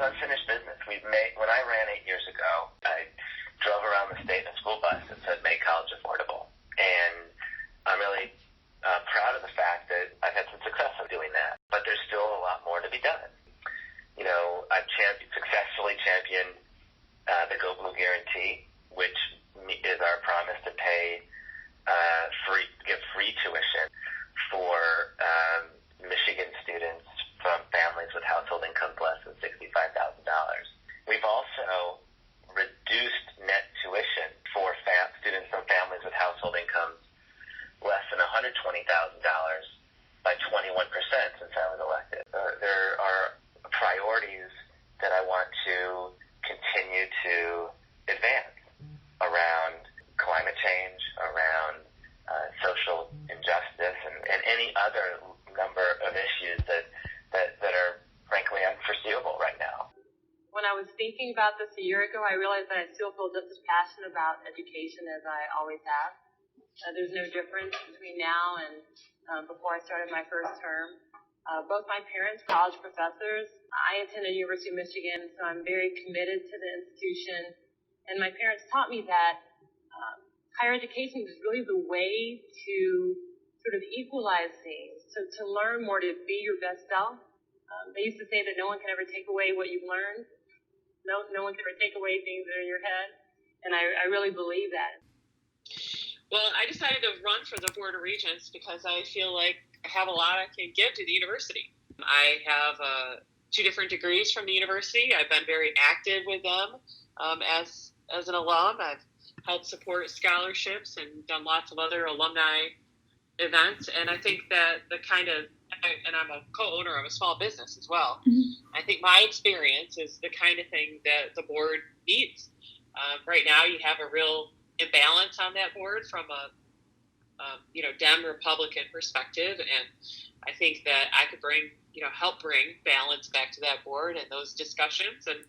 unfinished business. When I ran 8 years ago, I drove around the state in a school bus that said, "Make college affordable." And I'm really proud of the fact that I've had some success in doing that. But there's still a lot more to be done. I've successfully championed the Go Blue Guarantee, which is our promise to give free tuition for Michigan students from families with household incomes less than $65,000. We've also reduced net tuition for students from families with household incomes less than $120,000 by 21% since I was elected. There are priorities that I want to continue to advance around climate change, around social injustice, and any other number of issues that are frankly unforeseeable right now. When I was thinking about this a year ago, I realized that I still feel just as passionate about education as I always have. There's no difference between now and before I started my first term. Both my parents were college professors. I attended University of Michigan, so I'm very committed to the institution. And my parents taught me that higher education is really the way to sort of equalize things, to learn more, to be your best self. They used to say that no one can ever take away what you've learned. No one can ever take away things that are in your head. And I really believe that. Well, I decided to run for the Board of Regents because I feel like I have a lot I can give to the university. I have 2 different degrees from the university. I've been very active with them as an alum. I've helped support scholarships and done lots of other alumni events. And I think that and I'm a co-owner of a small business as well. Mm-hmm. I think my experience is the kind of thing that the board needs. Right now, you have a real imbalance on that board from a Dem-Republican perspective, and I think that I could help bring balance back to that board and those discussions. And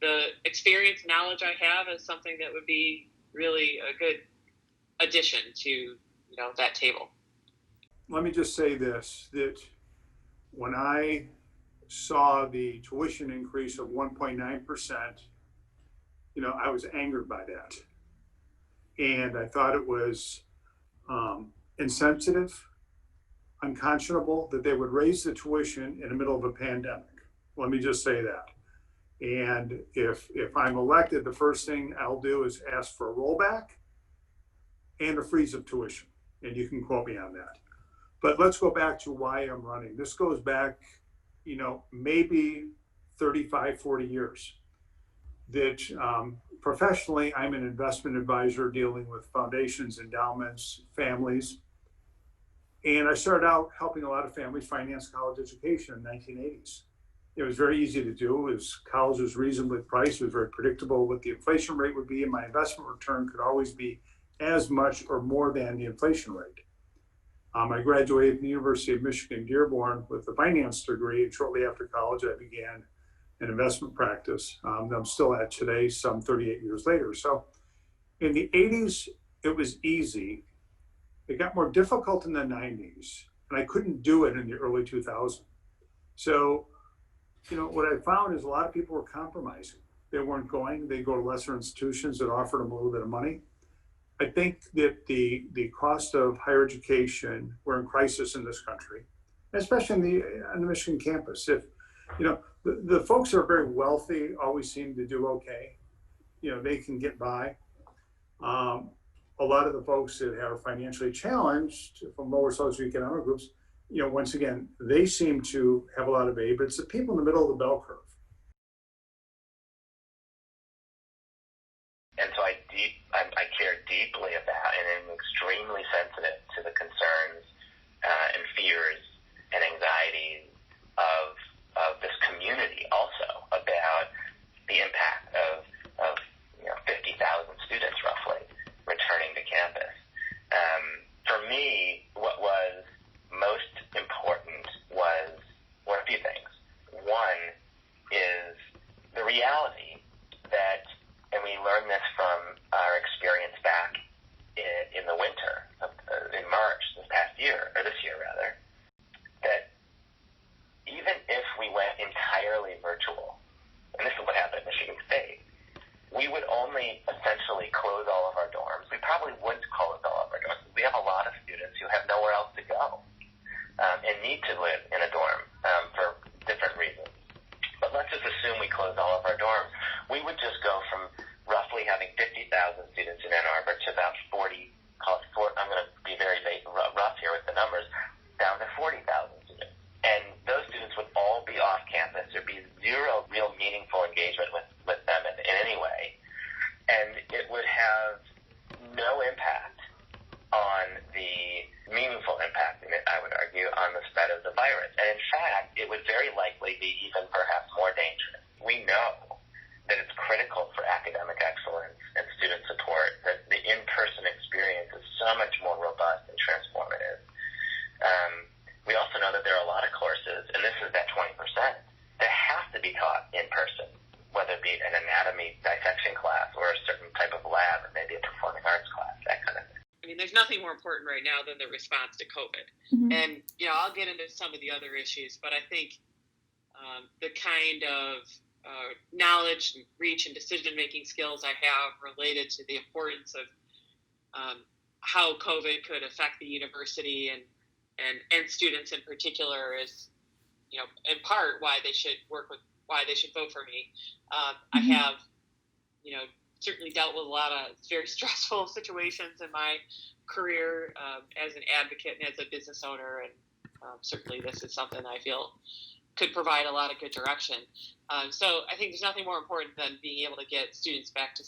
the experience, knowledge I have is something that would be really a good addition to that table. Let me just say this, that when I saw the tuition increase of 1.9%, I was angered by that. And I thought it was insensitive, unconscionable that they would raise the tuition in the middle of a pandemic. Let me just say that. And if I'm elected, the first thing I'll do is ask for a rollback and a freeze of tuition. And you can quote me on that. But let's go back to why I'm running. This goes back, maybe 35, 40 years. That professionally, I'm an investment advisor dealing with foundations, endowments, families. And I started out helping a lot of families finance college education in the 1980s. It was very easy to do. College was reasonably priced. It was very predictable what the inflation rate would be, and my investment return could always be as much or more than the inflation rate. I graduated from the University of Michigan Dearborn with a finance degree, and shortly after college, I began an investment practice that I'm still at today, some 38 years later. So in the 80s, it was easy. It got more difficult in the 90s, and I couldn't do it in the early 2000s. So, what I found is a lot of people were compromising. They weren't going. They'd go to lesser institutions that offered them a little bit of money. I think that the cost of higher education, we're in crisis in this country, especially on the Michigan campus. If, the folks who are very wealthy always seem to do okay. They can get by. A lot of the folks that are financially challenged from lower socioeconomic groups, once again, they seem to have a lot of aid, but it's the people in the middle of the bell curve. And so I care deeply about and am extremely sensitive to the concerns and fears and anxieties of this community also about the impact of 50,000 students roughly returning to campus. For me, what was most important were a few things. One is the reality that, and we learned this from our experience back in the winter, in March this past year, need to live in a dorm for different reasons. But let's just assume we close all of our dorms. We would just go from roughly having 50,000 students in Ann Arbor to about 40, I'm going to be very rough here with the numbers, down to 40,000 students. And those students would all be off campus. There'd be zero real meaningful engagement with them in any way. And it would have no impact on the meaningful impact, I would argue, on the spread of the virus. And in fact, it would very likely be even perhaps more dangerous. We know that it's critical for academic excellence and student support that the in-person experience is so much more robust and transformative. We also know that there are a lot of courses, and this is that 20%, that have to be taught in person, whether it be an anatomy dissection class or a certain type of lab or maybe a performing arts class, that kind of thing. I mean, there's nothing more important right now than the response to COVID. Mm-hmm. And, I'll get into some of the other issues, but I think the kind of knowledge, and reach, and decision-making skills I have related to the importance of how COVID could affect the university and students in particular is, in part why they should vote for me. I have, certainly dealt with a lot of very stressful situations in my career as an advocate and as a business owner, and certainly this is something I feel could provide a lot of good direction. So I think there's nothing more important than being able to get students back to,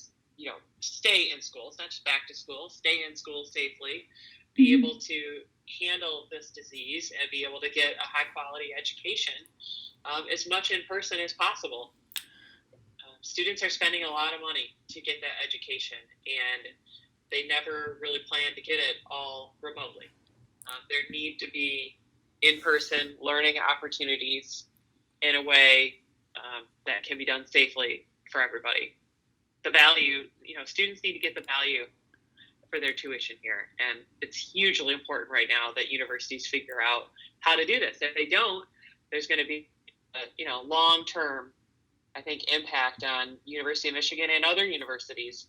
stay in schools, not just back to school, stay in school safely, be able to handle this disease and be able to get a high quality education as much in person as possible. Students are spending a lot of money to get that education, and they never really plan to get it all remotely. There need to be in-person learning opportunities in a way that can be done safely for everybody. The value, students need to get the value for their tuition here, and it's hugely important right now that universities figure out how to do this. If they don't, there's going to be long-term, I think, impact on University of Michigan and other universities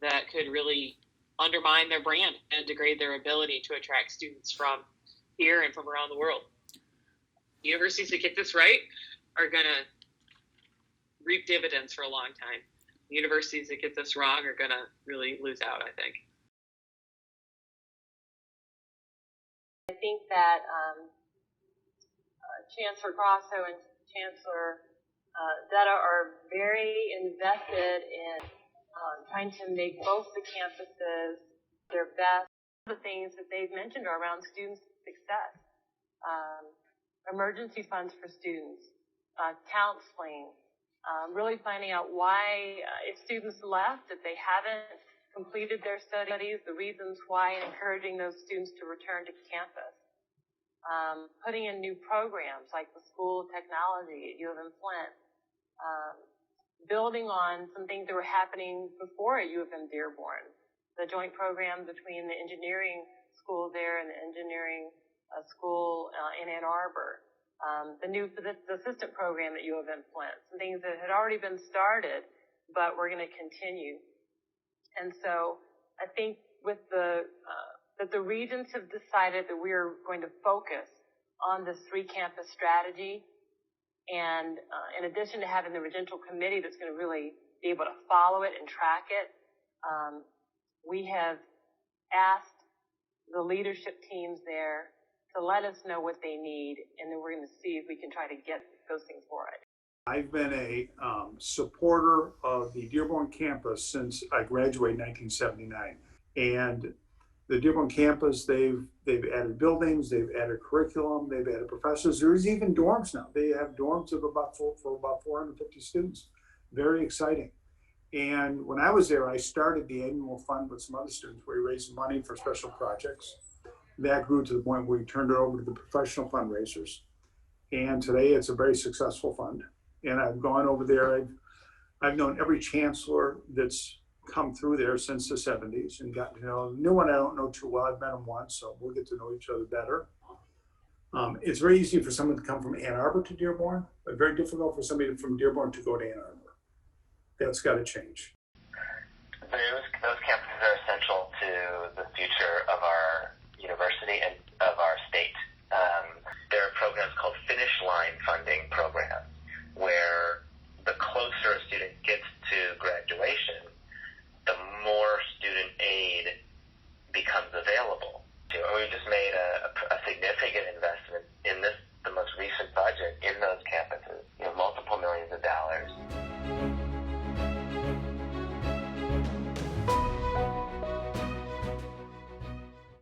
that could really undermine their brand and degrade their ability to attract students from here and from around the world. Universities that get this right are going to reap dividends for a long time. Universities that get this wrong are going to really lose out, I think. I think that Chancellor Grasso and Chancellor Dutta are very invested in trying to make both the campuses their best. The things that they've mentioned are around student success, emergency funds for students, counseling, really finding out why, if students left, if they haven't completed their studies, the reasons why, and encouraging those students to return to campus. Putting in new programs like the School of Technology at U of M Flint, building on some things that were happening before at U of M Dearborn, the joint program between the engineering school there and the engineering school in Ann Arbor, the new assistant program at U of M Flint, some things that had already been started, but we're going to continue. And so I think with that the regents have decided that we're going to focus on this 3-campus strategy. And in addition to having the regential committee that's going to really be able to follow it and track it, we have asked the leadership teams there to let us know what they need, and then we're going to see if we can try to get those things for it. I've been a supporter of the Dearborn campus since I graduated in 1979. And the Dearborn campus, they've added buildings, they've added curriculum, they've added professors. There's even dorms now. They have dorms of about 450 students. Very exciting. And when I was there, I started the annual fund with some other students where we raised money for special projects. That grew to the point where we turned it over to the professional fundraisers. And today it's a very successful fund. And I've gone over there. I've known every chancellor that's come through there since the 70s and gotten to know. The new one I don't know too well. I've met him once, so we'll get to know each other better. It's very easy for someone to come from Ann Arbor to Dearborn, but very difficult for somebody from Dearborn to go to Ann Arbor. That's got to change. Those campuses are essential to the future of our university, and